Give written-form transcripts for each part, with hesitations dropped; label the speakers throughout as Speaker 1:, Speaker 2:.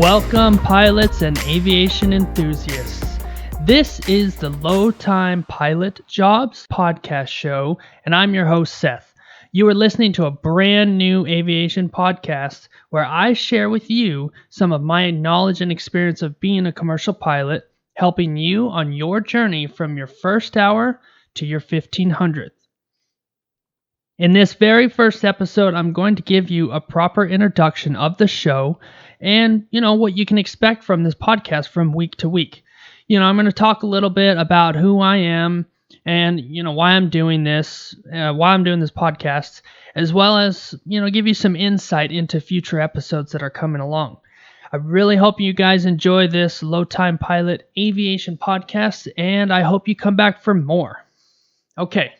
Speaker 1: Welcome, pilots and aviation enthusiasts. This is the Low Time Pilot Jobs podcast show, and I'm your host, Seth. You are listening to a brand new aviation podcast where I share with you some of my knowledge and experience of being a commercial pilot, helping you on your journey from your first hour to your 1500th. In this very first episode, I'm going to give you a proper introduction of the show and, what you can expect from this podcast from week to week. I'm going to talk a little bit about who I am and, why I'm doing this, podcast, as well as, give you some insight into future episodes that are coming along. I really hope you guys enjoy this Low Time Pilot Aviation podcast, and I hope you come back for more. Okay.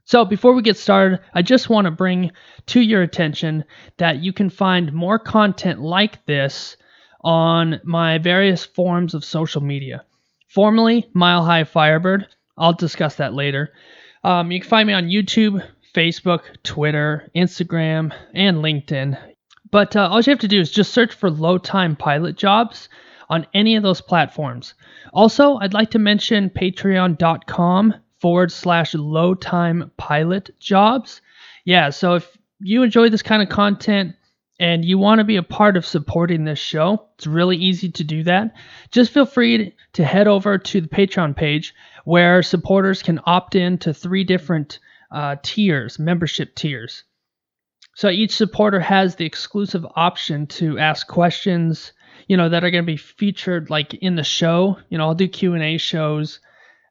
Speaker 1: So before we get started, I just want to bring to your attention that you can find more content like this on my various forms of social media. Formerly, Mile High Firebird. I'll discuss that later. You can find me on YouTube, Facebook, Twitter, Instagram, and LinkedIn. But all you have to do is just search for Low Time Pilot Jobs on any of those platforms. Also, I'd like to mention patreon.com/low time pilot jobs. Yeah, so if you enjoy this kind of content and you want to be a part of supporting this show, it's really easy to do that. Just feel free to head over to the Patreon page where supporters can opt in to 3 different tiers, membership tiers. So each supporter has the exclusive option to ask questions, that are going to be featured like in the show. I'll do Q&A shows.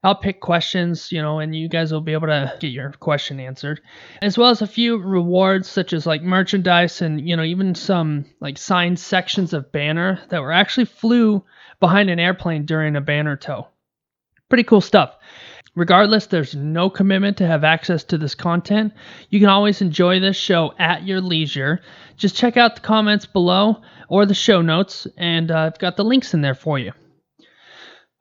Speaker 1: I'll pick questions, and you guys will be able to get your question answered, as well as a few rewards such as like merchandise and, even some like signed sections of banner that were actually flew behind an airplane during a banner tow. Pretty cool stuff. Regardless, there's no commitment to have access to this content. You can always enjoy this show at your leisure. Just check out the comments below or the show notes, and I've got the links in there for you.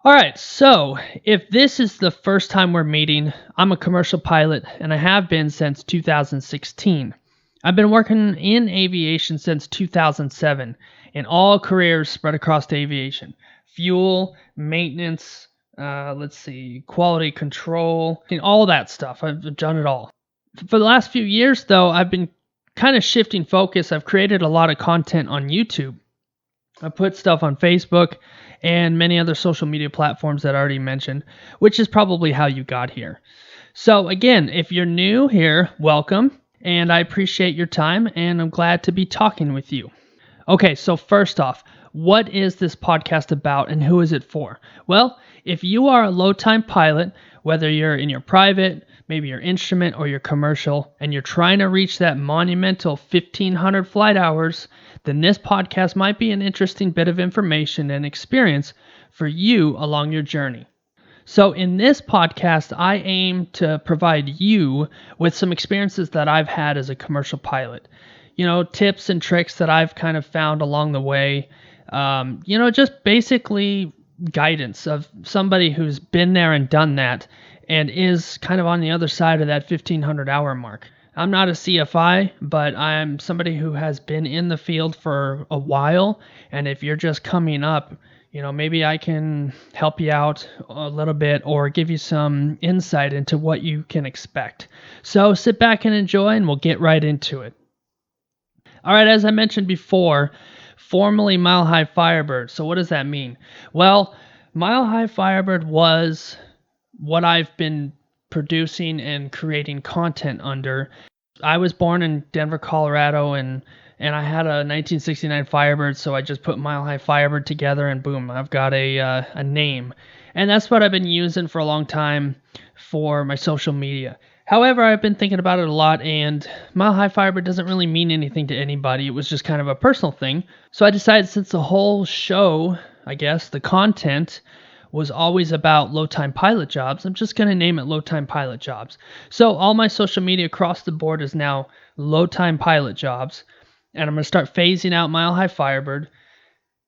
Speaker 1: All right, so if this is the first time we're meeting, I'm a commercial pilot, and I have been since 2016. I've been working in aviation since 2007, in all careers spread across aviation. Fuel, maintenance, quality control, and all that stuff. I've done it all. For the last few years, though, I've been kind of shifting focus. I've created a lot of content on YouTube. I put stuff on Facebook and many other social media platforms that I already mentioned, which is probably how you got here. So again, if you're new here, welcome, and I appreciate your time, and I'm glad to be talking with you. Okay, so first off, what is this podcast about and who is it for? Well, if you are a low-time pilot, whether you're in your private, maybe your instrument or your commercial, and you're trying to reach that monumental 1,500 flight hours, then this podcast might be an interesting bit of information and experience for you along your journey. So in this podcast, I aim to provide you with some experiences that I've had as a commercial pilot. Tips and tricks that I've kind of found along the way. Just basically guidance of somebody who's been there and done that and is kind of on the other side of that 1,500 hour mark. I'm not a CFI, but I'm somebody who has been in the field for a while, and if you're just coming up, maybe I can help you out a little bit or give you some insight into what you can expect. So sit back and enjoy, and we'll get right into it. All right, as I mentioned before, formerly Mile High Firebird. So what does that mean? Well, Mile High Firebird was what I've been producing and creating content under. I was born in Denver, Colorado, and I had a 1969 Firebird, so I just put Mile High Firebird together, and boom, I've got a name. And that's what I've been using for a long time for my social media. However, I've been thinking about it a lot, and Mile High Firebird doesn't really mean anything to anybody. It was just kind of a personal thing. So I decided, since the whole show, I guess, the content was always about low-time pilot jobs, I'm just going to name it low-time pilot jobs. So all my social media across the board is now low-time pilot jobs, and I'm going to start phasing out Mile High Firebird.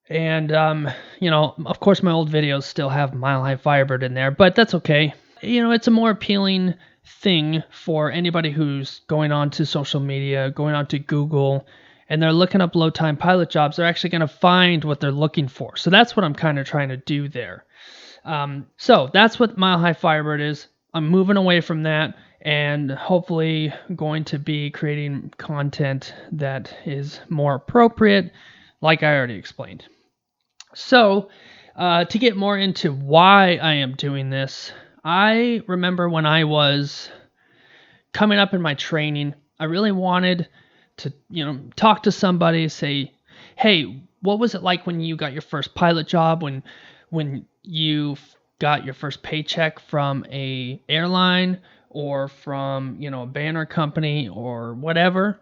Speaker 1: And, of course, my old videos still have Mile High Firebird in there, but that's okay. It's a more appealing thing for anybody who's going on to social media, going on to Google, and they're looking up low-time pilot jobs, they're actually going to find what they're looking for. So that's what I'm kind of trying to do there. So that's what Mile High Firebird is. I'm moving away from that and hopefully going to be creating content that is more appropriate, like I already explained. So to get more into why I am doing this, I remember when I was coming up in my training, I really wanted to, talk to somebody, say, hey, what was it like when you got your first pilot job, when you got your first paycheck from a airline or from, a banner company or whatever?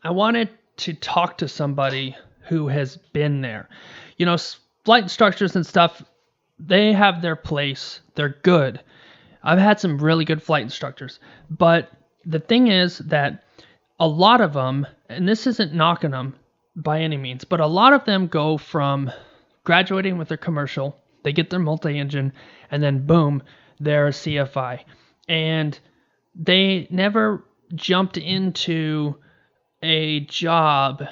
Speaker 1: I wanted to talk to somebody who has been there. Flight instructors and stuff, they have their place. They're good. I've had some really good flight instructors, but the thing is that a lot of them, and this isn't knocking them by any means, but a lot of them go from graduating with their commercial, they get their multi-engine, and then boom, they're a CFI. And they never jumped into a job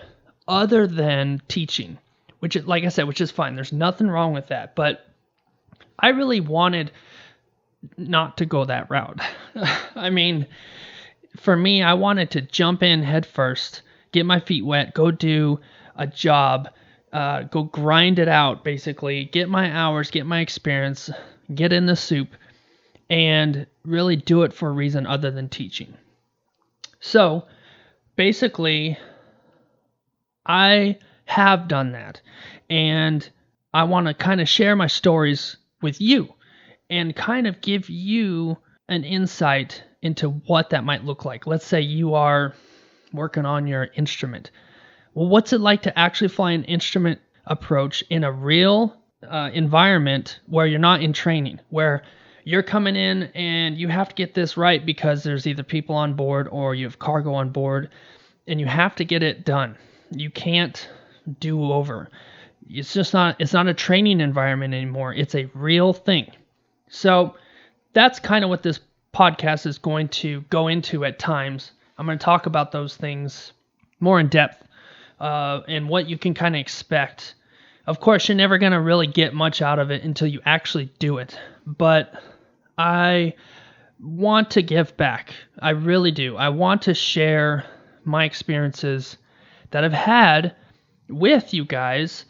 Speaker 1: other than teaching, which, like I said, which is fine. There's nothing wrong with that. But I really wanted not to go that route. I mean, for me, I wanted to jump in head first, get my feet wet, go do a job, go grind it out, basically, get my hours, get my experience, get in the soup, and really do it for a reason other than teaching. So, basically, I have done that, and I want to kind of share my stories with you and kind of give you an insight into what that might look like. Let's say you are working on your instrument. Well, what's it like to actually fly an instrument approach in a real environment where you're not in training, where you're coming in and you have to get this right because there's either people on board or you have cargo on board, and you have to get it done. You can't do over. It's not a training environment anymore. It's a real thing. So that's kind of what this podcast is going to go into at times. I'm going to talk about those things more in depth and what you can kind of expect. Of course, you're never going to really get much out of it until you actually do it. But I want to give back. I really do. I want to share my experiences that I've had with you guys.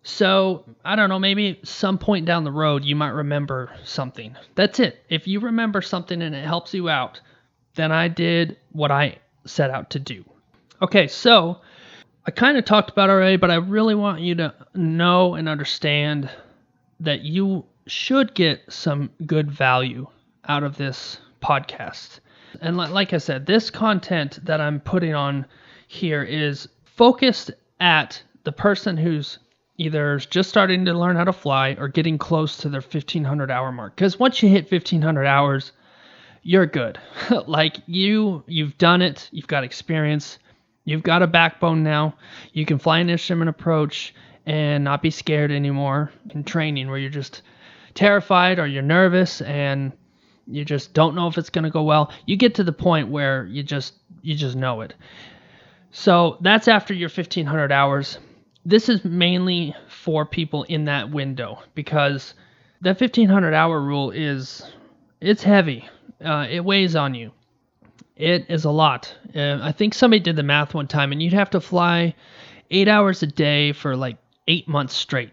Speaker 1: So, I don't know, maybe some point down the road you might remember something. That's it. If you remember something and it helps you out, then I did what I set out to do. Okay, so I kind of talked about it already, but I really want you to know and understand that you should get some good value out of this podcast. And like I said, this content that I'm putting on here is focused at the person who's either just starting to learn how to fly or getting close to their 1,500 hour mark. Because once you hit 1,500 hours, you're good. Like you've done it. You've got experience. You've got a backbone now. You can fly an instrument approach and not be scared anymore in training where you're just terrified or you're nervous and you just don't know if it's going to go well. You get to the point where you just know it. So that's after your 1,500 hours. This is mainly for people in that window because that 1,500 hour rule it's heavy. It weighs on you. It is a lot. I think somebody did the math one time and you'd have to fly 8 hours a day for like 8 months straight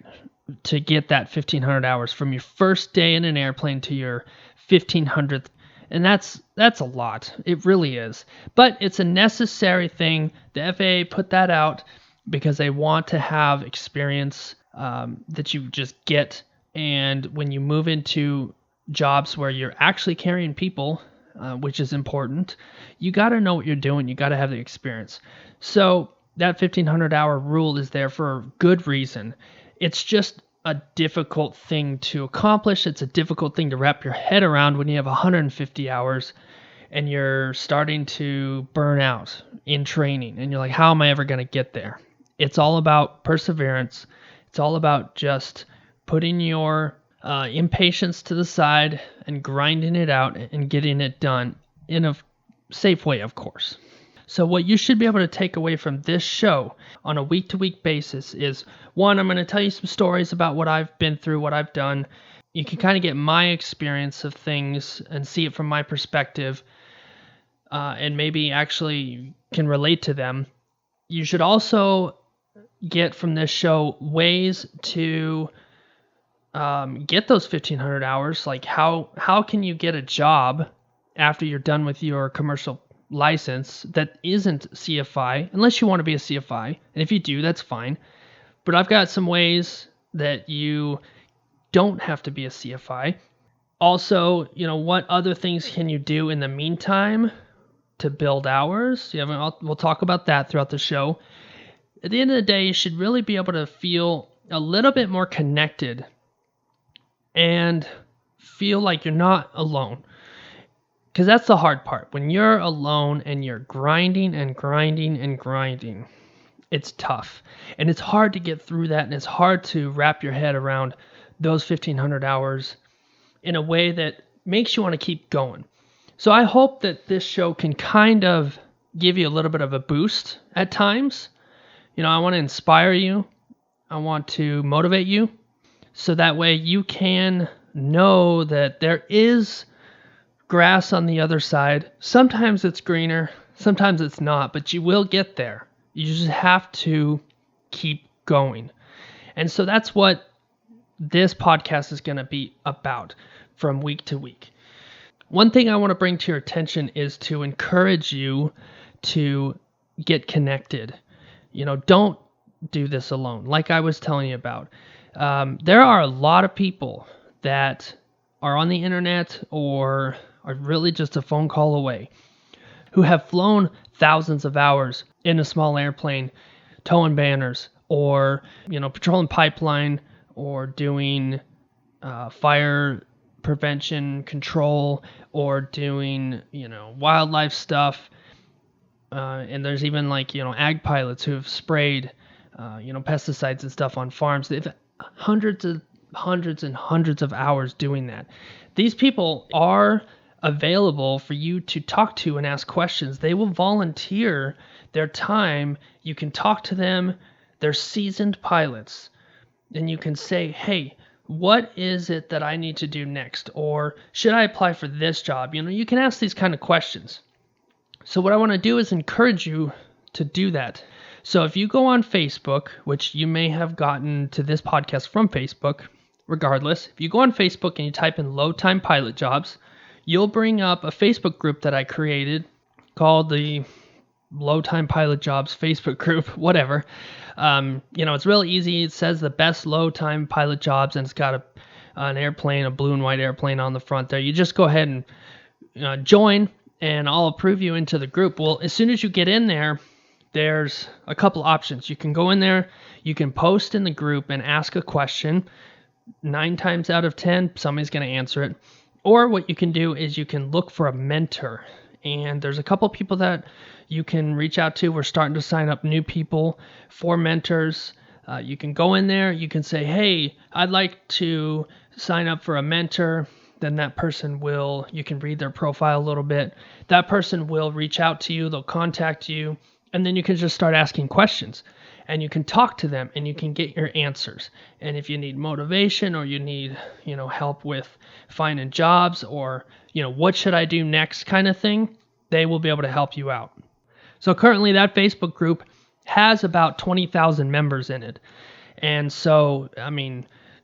Speaker 1: to get that 1,500 hours from your first day in an airplane to your 1,500th. And that's a lot. It really is. But it's a necessary thing. The FAA put that out because they want to have experience that you just get. And when you move into jobs where you're actually carrying people, which is important, you got to know what you're doing. You got to have the experience. So that 1,500 hour rule is there for a good reason. It's just a difficult thing to accomplish. It's a difficult thing to wrap your head around when you have 150 hours and you're starting to burn out in training. And you're like, how am I ever going to get there? It's all about perseverance. It's all about just putting your impatience to the side and grinding it out and getting it done in a safe way, of course. So what you should be able to take away from this show on a week-to-week basis is, one, I'm going to tell you some stories about what I've been through, what I've done. You can kind of get my experience of things and see it from my perspective, and maybe actually can relate to them. You should also get from this show ways to get those 1,500 hours. Like how can you get a job after you're done with your commercial license that isn't CFI, unless you want to be a CFI. And if you do, that's fine. But I've got some ways that you don't have to be a CFI. Also, what other things can you do in the meantime to build hours? We'll talk about that throughout the show. At the end of the day, you should really be able to feel a little bit more connected and feel like you're not alone. Because that's the hard part. When you're alone and you're grinding and grinding and grinding, it's tough. And it's hard to get through that, and it's hard to wrap your head around those 1,500 hours in a way that makes you want to keep going. So I hope that this show can kind of give you a little bit of a boost at times. I want to inspire you. I want to motivate you. So that way you can know that there is grass on the other side. Sometimes it's greener, sometimes it's not, but you will get there. You just have to keep going. And so that's what this podcast is going to be about from week to week. One thing I want to bring to your attention is to encourage you to get connected. Don't do this alone. Like I was telling you about, there are a lot of people that are on the internet or are really just a phone call away who have flown thousands of hours in a small airplane, towing banners, or patrolling pipeline, or doing fire prevention control, or doing wildlife stuff. And there's even ag pilots who have sprayed pesticides and stuff on farms. They've hundreds and hundreds of hours doing that. These people are available for you to talk to and ask questions. They will volunteer their time. You can talk to them. They're seasoned pilots. And you can say, hey, what is it that I need to do next? Or should I apply for this job? You can ask these kind of questions. So what I want to do is encourage you to do that. So if you go on Facebook, which you may have gotten to this podcast from Facebook, regardless, if you go on Facebook and you type in low time pilot jobs, you'll bring up a Facebook group that I created called the Low Time Pilot Jobs Facebook group, whatever. It's really easy. It says the best low time pilot jobs, and it's got an airplane, a blue and white airplane on the front there. You just go ahead and join, and I'll approve you into the group. Well, as soon as you get in there, there's a couple options. You can go in there, you can post in the group and ask a question. 9 times out of 10, somebody's going to answer it. Or what you can do is you can look for a mentor. And there's a couple people that you can reach out to. We're starting to sign up new people for mentors. You can go in there. You can say, hey, I'd like to sign up for a mentor. Then that person you can read their profile a little bit. That person will reach out to you. They'll contact you. And then you can just start asking questions. And you can talk to them and you can get your answers. And if you need motivation or you need, help with finding jobs or, what should I do next kind of thing, they will be able to help you out. So currently that Facebook group has about 20,000 members in it. And so,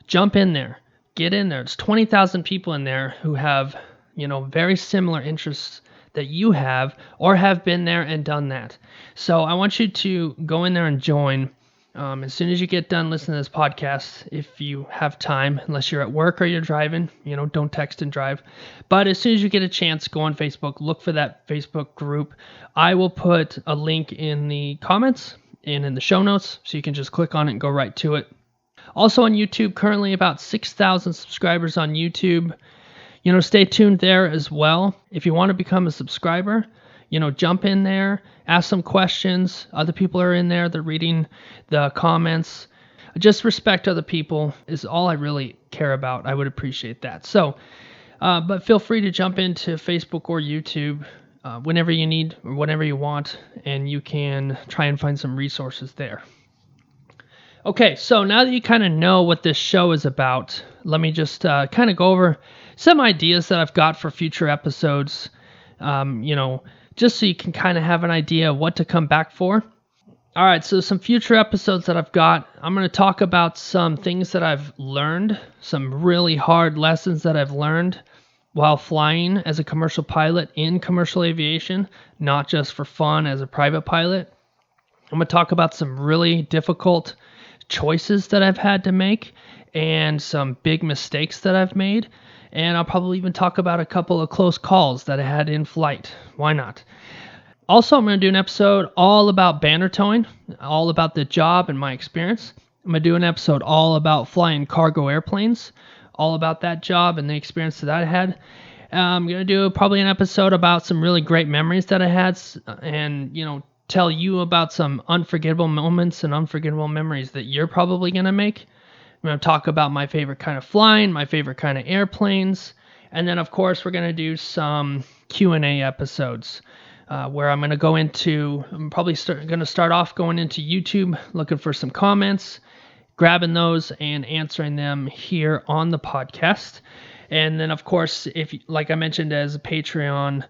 Speaker 1: jump in there, get in there. It's 20,000 people in there who have, very similar interests that you have or have been there and done that. So I want you to go in there and join. As soon as you get done listening to this podcast, if you have time, unless you're at work or you're driving, don't text and drive. But as soon as you get a chance, go on Facebook, look for that Facebook group. I will put a link in the comments and in the show notes, so you can just click on it and go right to it. Also on YouTube, currently about 6,000 subscribers on YouTube. Stay tuned there as well. If you want to become a subscriber, jump in there, ask some questions. Other people are in there. They're reading the comments. Just respect other people is all I really care about. I would appreciate that. So, but feel free to jump into Facebook or YouTube. whenever you need or whenever you want, and you can try and find some resources there. Okay, so now that you kind of know what this show is about, let me just kind of go over some ideas that I've got for future episodes, just so you can kind of have an idea of what to come back for. All right, so some future episodes that I've got, I'm going to talk about some things that I've learned, some really hard lessons that I've learned while flying as a commercial pilot in commercial aviation, not just for fun as a private pilot. I'm going to talk about some really difficult choices that I've had to make and some big mistakes that I've made. And I'll probably even talk about a couple of close calls that I had in flight. Why not? Also, I'm going to do an episode all about banner towing, all about the job and my experience. I'm going to do an episode all about flying cargo airplanes, all about that job and the experience that I had. I'm going to do probably an episode about some really great memories that I had and, tell you about some unforgettable moments and unforgettable memories that you're probably going to make. I'm going to talk about my favorite kind of flying, my favorite kind of airplanes, and then, of course, we're going to do some Q&A episodes. Where I'm going to go into, I'm probably going to start off going into YouTube, looking for some comments, grabbing those and answering them here on the podcast. And then, of course, if, like I mentioned, as a Patreon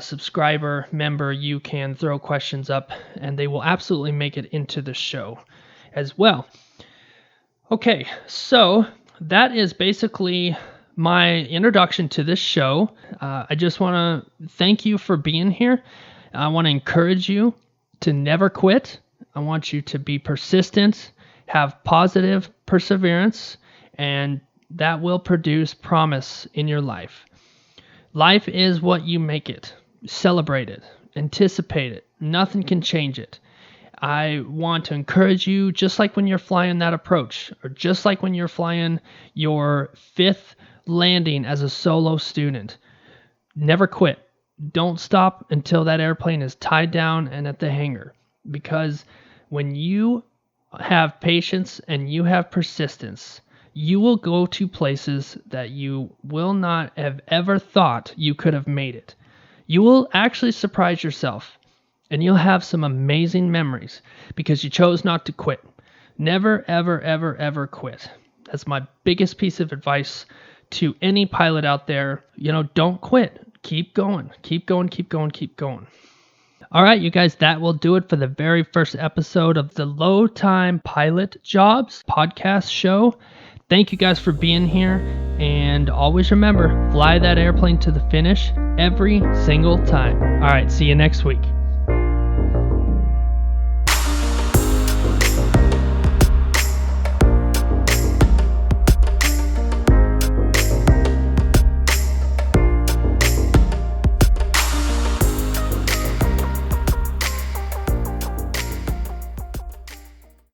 Speaker 1: subscriber member, you can throw questions up and they will absolutely make it into the show as well. Okay, so that is basically my introduction to this show. I just want to thank you for being here. I want to encourage you to never quit. I want you to be persistent, have positive perseverance, and that will produce promise in your life. Life is what you make it. Celebrate it. Anticipate it. Nothing can change it. I want to encourage you, just like when you're flying that approach, or just like when you're flying your 5th landing as a solo student. Never quit. Don't stop until that airplane is tied down and at the hangar. Because when you have patience and you have persistence, you will go to places that you will not have ever thought you could have made it. You will actually surprise yourself, and you'll have some amazing memories because you chose not to quit. Never, ever, ever, ever quit. That's my biggest piece of advice to any pilot out there. Don't quit. Keep going. Keep going, keep going, keep going. All right, you guys, that will do it for the very first episode of the Low Time Pilot Jobs podcast show. Thank you guys for being here, and always remember, fly that airplane to the finish every single time. All right, see you next week.